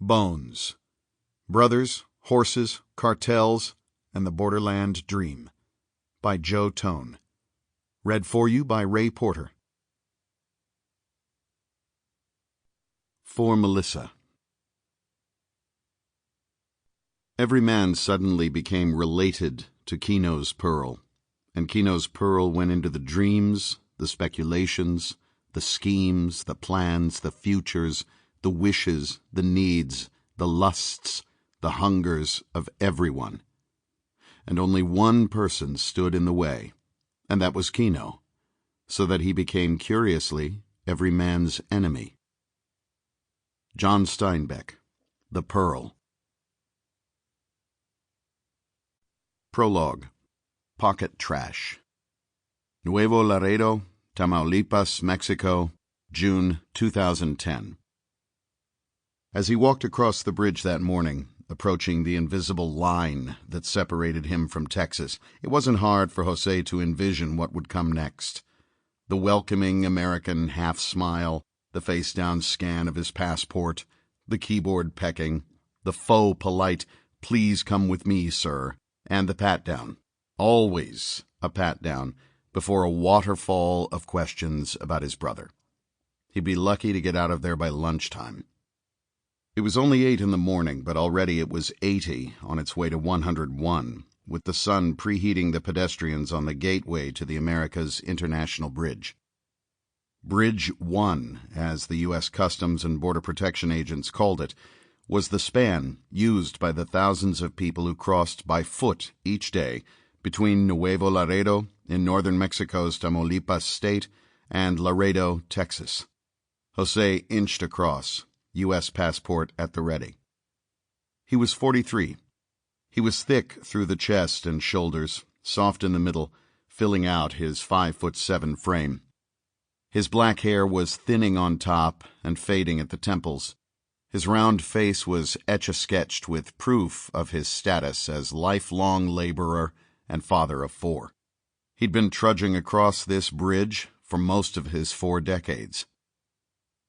Bones. Brothers, Horses, Cartels, and the Borderland Dream. By Joe Tone. Read for you by Ray Porter. For Melissa. Every man suddenly became related to Kino's Pearl, and Kino's Pearl went into the dreams, the speculations, the schemes, the plans, the futures, the wishes, the needs, the lusts, the hungers of everyone. And only one person stood in the way, and that was Kino, so that he became, curiously, every man's enemy. John Steinbeck, The Pearl. Prologue. Pocket Trash. Nuevo Laredo, Tamaulipas, Mexico, June 2010. As he walked across the bridge that morning, approaching the invisible line that separated him from Texas, it wasn't hard for José to envision what would come next. The welcoming American half-smile, the face-down scan of his passport, the keyboard pecking, the faux polite, "Please come with me, sir," and the pat-down. Always a pat-down before a waterfall of questions about his brother. He'd be lucky to get out of there by lunchtime. It was only 8 in the morning, but already it was 80 on its way to 101, with the sun preheating the pedestrians on the gateway to the America's International Bridge. Bridge 1, as the U.S. Customs and Border Protection agents called it, was the span used by the thousands of people who crossed by foot each day between Nuevo Laredo in northern Mexico's Tamaulipas state and Laredo, Texas. José inched across, U.S. passport at the ready. He was 43. He was thick through the chest and shoulders, soft in the middle, filling out his 5'7" frame. His black hair was thinning on top and fading at the temples. His round face was etch-a-sketched with proof of his status as lifelong laborer and father of 4. He'd been trudging across this bridge for most of his 4 decades.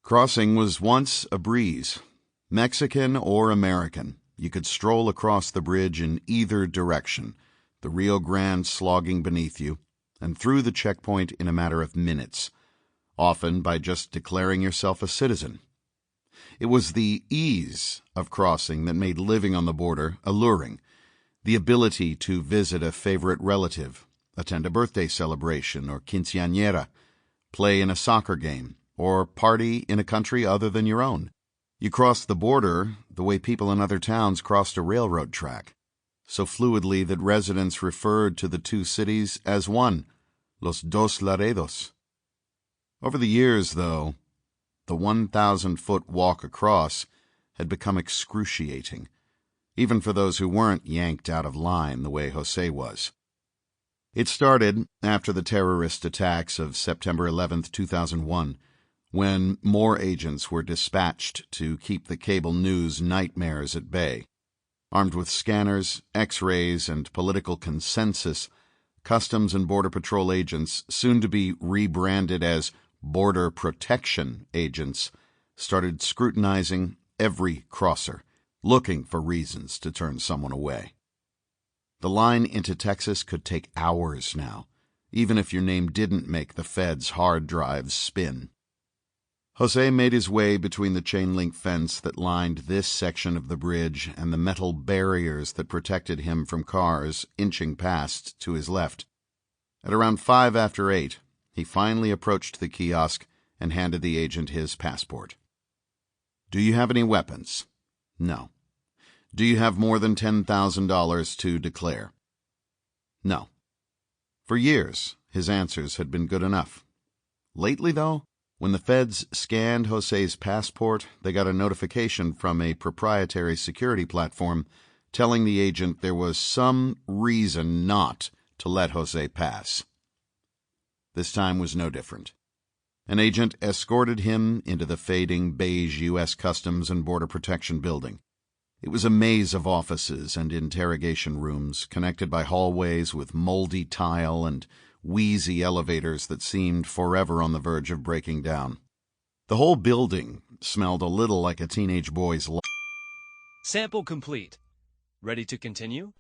Crossing was once a breeze. Mexican or American, you could stroll across the bridge in either direction, the Rio Grande slogging beneath you, and through the checkpoint in a matter of minutes, often by just declaring yourself a citizen. It was the ease of crossing that made living on the border alluring, the ability to visit a favorite relative, attend a birthday celebration or quinceañera, play in a soccer game, or party in a country other than your own. You crossed the border the way people in other towns crossed a railroad track, so fluidly that residents referred to the 2 cities as one, Los Dos Laredos. Over the years, though, the 1,000-foot walk across had become excruciating, even for those who weren't yanked out of line the way José was. It started after the terrorist attacks of September 11, 2001, when more agents were dispatched to keep the cable news nightmares at bay. Armed with scanners, X-rays, and political consensus, Customs and Border Patrol agents, soon to be rebranded as Border Protection agents, started scrutinizing every crosser, looking for reasons to turn someone away. The line into Texas could take hours now, even if your name didn't make the Fed's hard drives spin. José made his way between the chain-link fence that lined this section of the bridge and the metal barriers that protected him from cars inching past to his left. At around 5 after 8, he finally approached the kiosk and handed the agent his passport. "Do you have any weapons?" "No." "Do you have more than $10,000 to declare?" "No." For years, his answers had been good enough. Lately, though, when the feds scanned José's passport, they got a notification from a proprietary security platform telling the agent there was some reason not to let José pass. This time was no different. An agent escorted him into the fading beige U.S. Customs and Border Protection building. It was a maze of offices and interrogation rooms, connected by hallways with moldy tile and wheezy elevators that seemed forever on the verge of breaking down. The whole building smelled a little like a teenage boy's life. Sample complete. Ready to continue?